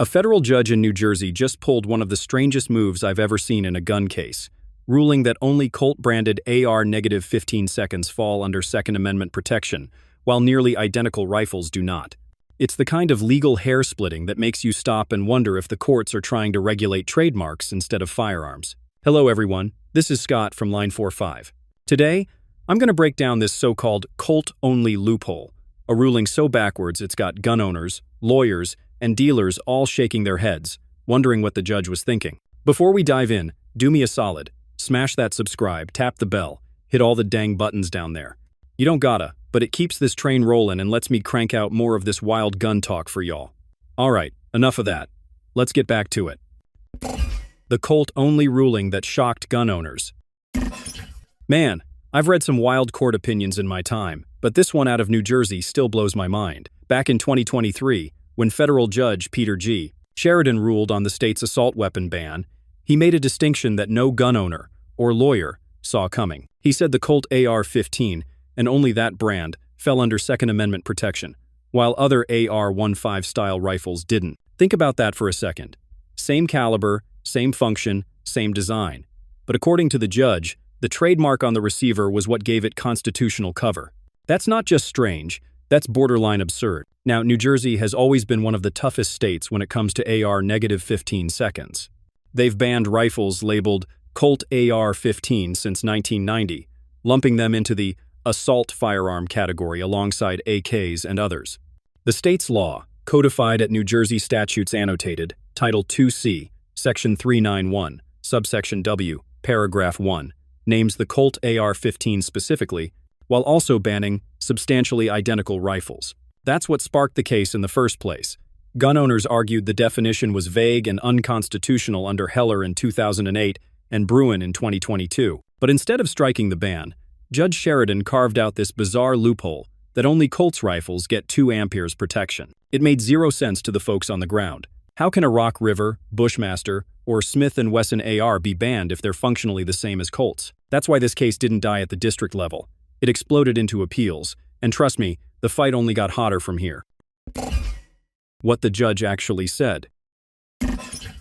A federal judge in New Jersey just pulled one of the strangest moves I've ever seen in a gun case, ruling that only Colt-branded AR-15 seconds fall under Second Amendment protection, while nearly identical rifles do not. It's the kind of legal hair-splitting that makes you stop and wonder if the courts are trying to regulate trademarks instead of firearms. Hello everyone, this is Scott from Line 45. Today, I'm going to break down this so-called Colt-Only Loophole, a ruling so backwards it's got gun owners, lawyers, and dealers all shaking their heads, wondering what the judge was thinking. Before we dive in, do me a solid. Smash that subscribe, tap the bell, hit all the dang buttons down there. You don't gotta, but it keeps this train rolling and lets me crank out more of this wild gun talk for y'all. Alright, enough of that. Let's get back to it. The Colt-Only ruling that shocked gun owners. Man, I've read some wild court opinions in my time, but this one out of New Jersey still blows my mind. Back in 2023, when federal judge Peter G. Sheridan ruled on the state's assault weapon ban, he made a distinction that no gun owner or lawyer saw coming. He said the Colt AR-15, and only that brand, fell under Second Amendment protection, while other AR-15 style rifles didn't. Think about that for a second. Same caliber, same function, same design. But according to the judge, the trademark on the receiver was what gave it constitutional cover. That's not just strange, that's borderline absurd. Now, New Jersey has always been one of the toughest states when it comes to AR-15 seconds. They've banned rifles labeled Colt AR-15 since 1990, lumping them into the assault firearm category alongside AKs and others. The state's law, codified at New Jersey Statutes Annotated, Title 2C, Section 391, Subsection W, Paragraph 1, names the Colt AR-15 specifically, while also banning substantially identical rifles. That's what sparked the case in the first place. Gun owners argued the definition was vague and unconstitutional under Heller in 2008 and Bruin in 2022. But instead of striking the ban, Judge Sheridan carved out this bizarre loophole that only Colt's rifles get 2 amperes protection. It made zero sense to the folks on the ground. How can a Rock River, Bushmaster, or Smith & Wesson AR be banned if they're functionally the same as Colts? That's why this case didn't die at the district level. It exploded into appeals, and trust me, the fight only got hotter from here. What the judge actually said.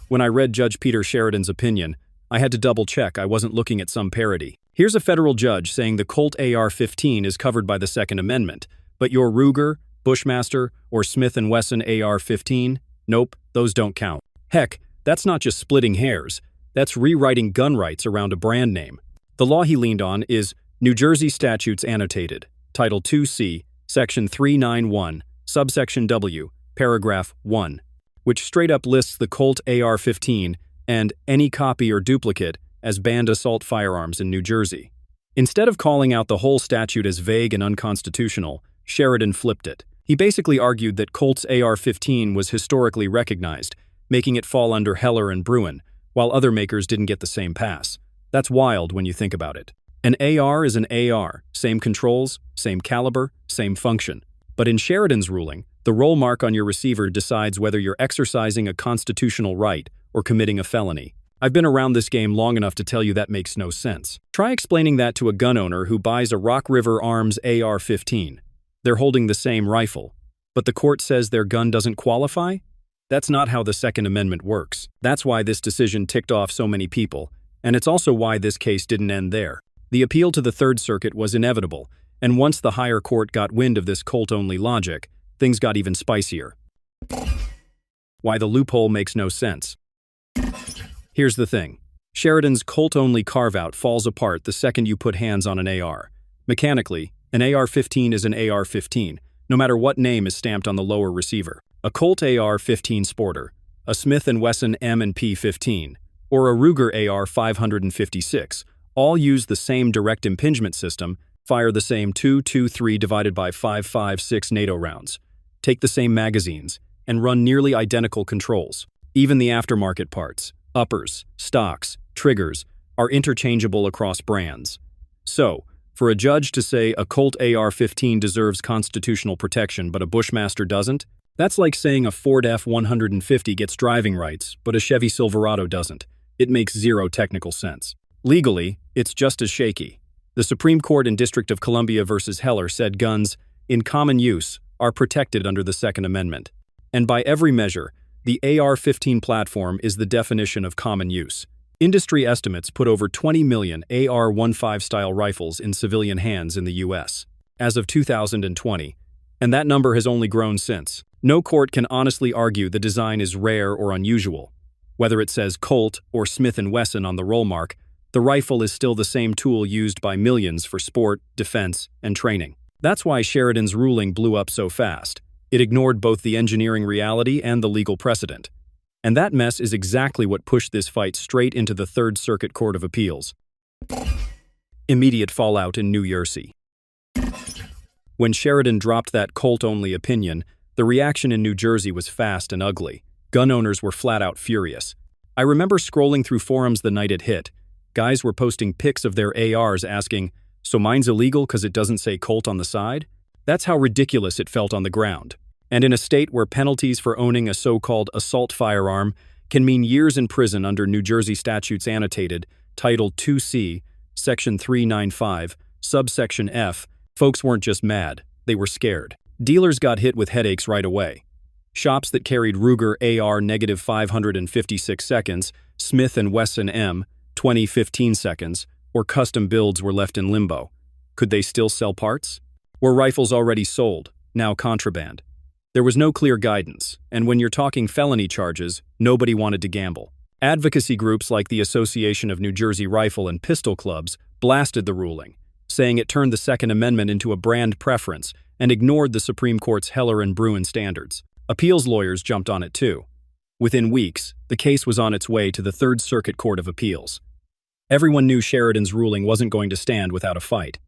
When I read Judge Peter Sheridan's opinion, I had to double-check I wasn't looking at some parody. Here's a federal judge saying the Colt AR-15 is covered by the Second Amendment, but your Ruger, Bushmaster, or Smith & Wesson AR-15? Nope, those don't count. Heck, that's not just splitting hairs, that's rewriting gun rights around a brand name. The law he leaned on is New Jersey Statutes Annotated, Title 2C, Section 391, Subsection W, Paragraph 1, which straight up lists the Colt AR-15 and any copy or duplicate as banned assault firearms in New Jersey. Instead of calling out the whole statute as vague and unconstitutional, Sheridan flipped it. He basically argued that Colt's AR-15 was historically recognized, making it fall under Heller and Bruin, while other makers didn't get the same pass. That's wild when you think about it. An AR is an AR, same controls, same caliber, same function. But in Sheridan's ruling, the roll mark on your receiver decides whether you're exercising a constitutional right or committing a felony. I've been around this game long enough to tell you that makes no sense. Try explaining that to a gun owner who buys a Rock River Arms AR-15. They're holding the same rifle, but the court says their gun doesn't qualify? That's not how the Second Amendment works. That's why this decision ticked off so many people, and it's also why this case didn't end there. The appeal to the Third Circuit was inevitable, and once the higher court got wind of this Colt-only logic, things got even spicier. Why the loophole makes no sense. Here's the thing. Sheridan's Colt-only carve-out falls apart the second you put hands on an AR. Mechanically, an AR-15 is an AR-15, no matter what name is stamped on the lower receiver. A Colt AR-15 Sporter, a Smith & Wesson M&P 15, or a Ruger AR-556 all use the same direct impingement system, fire the same 2.23 divided by 5.56 NATO rounds, take the same magazines, and run nearly identical controls. Even the aftermarket parts, uppers, stocks, triggers, are interchangeable across brands. So, for a judge to say a Colt AR-15 deserves constitutional protection but a Bushmaster doesn't, that's like saying a Ford F-150 gets driving rights but a Chevy Silverado doesn't. It makes zero technical sense. Legally, it's just as shaky. The Supreme Court in District of Columbia versus Heller said guns, in common use, are protected under the Second Amendment. And by every measure, The AR-15 platform is the definition of common use. Industry estimates put over 20 million AR-15 style rifles in civilian hands in the US as of 2020, and that number has only grown since. No court can honestly argue the design is rare or unusual. Whether it says Colt or Smith & Wesson on the roll mark, the rifle is still the same tool used by millions for sport, defense, and training. That's why Sheridan's ruling blew up so fast. It ignored both the engineering reality and the legal precedent. And that mess is exactly what pushed this fight straight into the Third Circuit Court of Appeals. Immediate fallout in New Jersey. When Sheridan dropped that Colt-only opinion, the reaction in New Jersey was fast and ugly. Gun owners were flat-out furious. I remember scrolling through forums the night it hit. Guys were posting pics of their ARs asking, "So mine's illegal because it doesn't say Colt on the side?" That's how ridiculous it felt on the ground. And in a state where penalties for owning a so-called assault firearm can mean years in prison under New Jersey statutes annotated, Title 2C, Section 395, Subsection F, folks weren't just mad, they were scared. Dealers got hit with headaches right away. Shops that carried Ruger AR-556 seconds, Smith & Wesson M, 2015 seconds, or custom builds were left in limbo. Could they still sell parts? Were rifles already sold, now contraband? There was no clear guidance, and when you're talking felony charges, nobody wanted to gamble. Advocacy groups like the Association of New Jersey Rifle and Pistol Clubs blasted the ruling, saying it turned the Second Amendment into a brand preference and ignored the Supreme Court's Heller and Bruin standards. Appeals lawyers jumped on it too. Within weeks, the case was on its way to the Third Circuit Court of Appeals. Everyone knew Sheridan's ruling wasn't going to stand without a fight.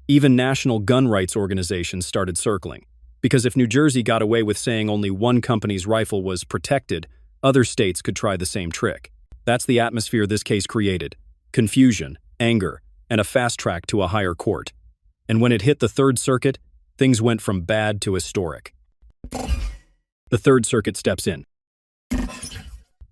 Even national gun rights organizations started circling. Because if New Jersey got away with saying only one company's rifle was protected, other states could try the same trick. That's the atmosphere this case created: confusion, anger, and a fast track to a higher court. And when it hit the Third Circuit, things went from bad to historic. The Third Circuit steps in.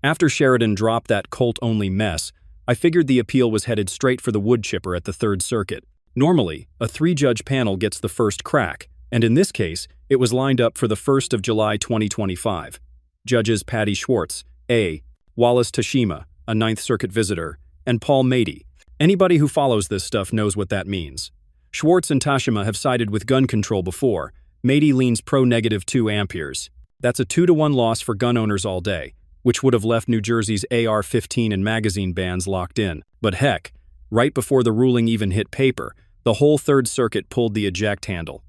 After Sheridan dropped that Colt-only mess, I figured the appeal was headed straight for the wood chipper at the Third Circuit. Normally, a 3-judge panel gets the first crack, and in this case, it was lined up for the 1st of July 2025. Judges Patty Schwartz, A., Wallace Tashima, a Ninth Circuit visitor, and Paul Mady. Anybody who follows this stuff knows what that means. Schwartz and Tashima have sided with gun control before. Mady leans pro-2 amperes. That's a 2-to-1 loss for gun owners all day, which would have left New Jersey's AR-15 and magazine bans locked in. But heck, right before the ruling even hit paper, the whole Third Circuit pulled the eject handle.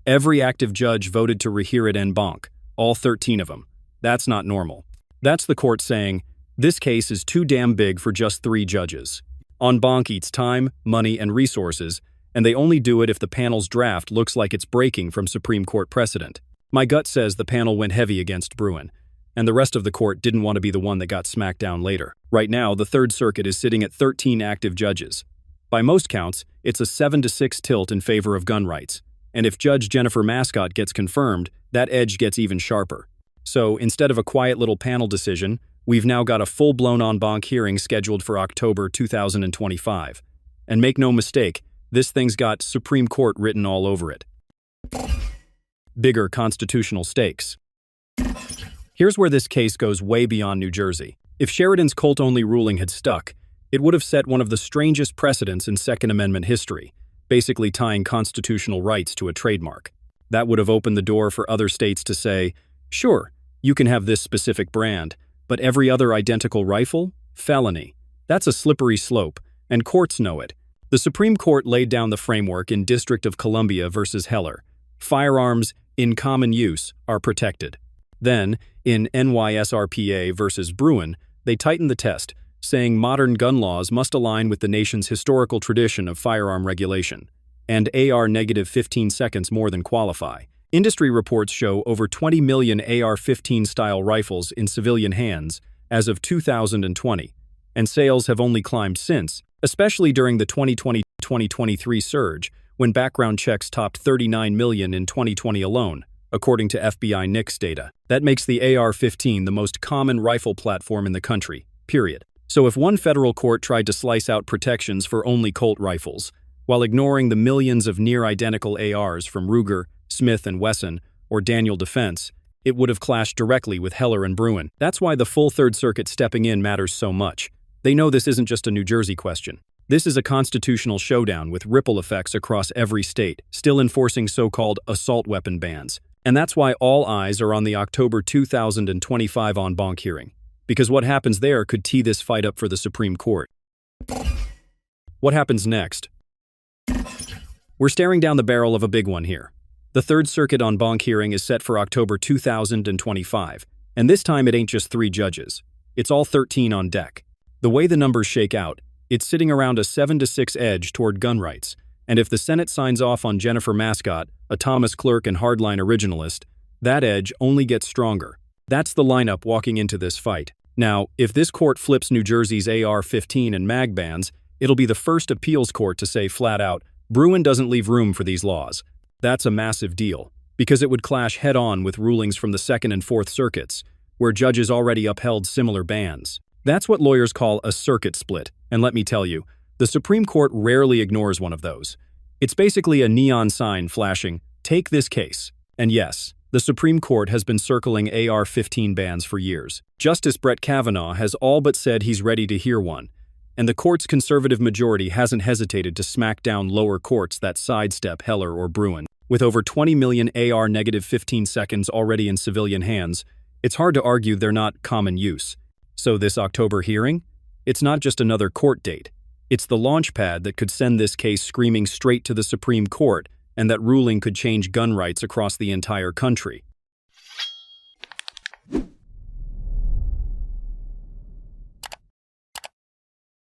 Every active judge voted to rehear it en banc, all 13 of them. That's not normal. That's the court saying, this case is too damn big for just 3 judges. En banc eats time, money, and resources, and they only do it if the panel's draft looks like it's breaking from Supreme Court precedent. My gut says the panel went heavy against Bruin, and the rest of the court didn't want to be the one that got smacked down later. Right now, the Third Circuit is sitting at 13 active judges. By most counts, it's a 7-6 tilt in favor of gun rights. And if Judge Jennifer Mascott gets confirmed, that edge gets even sharper. So instead of a quiet little panel decision, we've now got a full-blown en banc hearing scheduled for October 2025. And make no mistake, this thing's got Supreme Court written all over it. Bigger constitutional stakes. Here's where this case goes way beyond New Jersey. If Sheridan's Colt-only ruling had stuck, it would have set one of the strangest precedents in Second Amendment history, basically tying constitutional rights to a trademark. That would have opened the door for other states to say, sure, you can have this specific brand, but every other identical rifle? Felony. That's a slippery slope, and courts know it. The Supreme Court laid down the framework in District of Columbia versus Heller. Firearms in common use are protected. Then, in NYSRPA versus Bruin, they tightened the test, saying modern gun laws must align with the nation's historical tradition of firearm regulation, and AR-15 seconds more than qualify. Industry reports show over 20 million AR-15 style rifles in civilian hands as of 2020, and sales have only climbed since, especially during the 2020-2023 surge, when background checks topped 39 million in 2020 alone, according to FBI NICS data. That makes the AR-15 the most common rifle platform in the country, period. So if one federal court tried to slice out protections for only Colt rifles, while ignoring the millions of near-identical ARs from Ruger, Smith & Wesson, or Daniel Defense, it would have clashed directly with Heller and Bruin. That's why the full Third Circuit stepping in matters so much. They know this isn't just a New Jersey question. This is a constitutional showdown with ripple effects across every state, still enforcing so-called assault weapon bans. And that's why all eyes are on the October 2025 en banc hearing, because what happens there could tee this fight up for the Supreme Court. What happens next? We're staring down the barrel of a big one here. The Third Circuit en banc hearing is set for October 2025, and this time it ain't just 3 judges. It's all 13 on deck. The way the numbers shake out, it's sitting around a 7-6 edge toward gun rights, and if the Senate signs off on Jennifer Mascott, a Thomas Clerk and hardline originalist, that edge only gets stronger. That's the lineup walking into this fight. Now, if this court flips New Jersey's AR-15 and mag bans, it'll be the first appeals court to say flat out, Bruin doesn't leave room for these laws. That's a massive deal, because it would clash head-on with rulings from the Second and Fourth Circuits, where judges already upheld similar bans. That's what lawyers call a circuit split, and let me tell you, the Supreme Court rarely ignores one of those. It's basically a neon sign flashing, "Take this case." And yes, the Supreme Court has been circling AR-15 bans for years. Justice Brett Kavanaugh has all but said he's ready to hear one, and the court's conservative majority hasn't hesitated to smack down lower courts that sidestep Heller or Bruin. With over 20 million AR-15 seconds already in civilian hands, it's hard to argue they're not common use. So this October hearing? It's not just another court date. It's the launch pad that could send this case screaming straight to the Supreme Court, and that ruling could change gun rights across the entire country.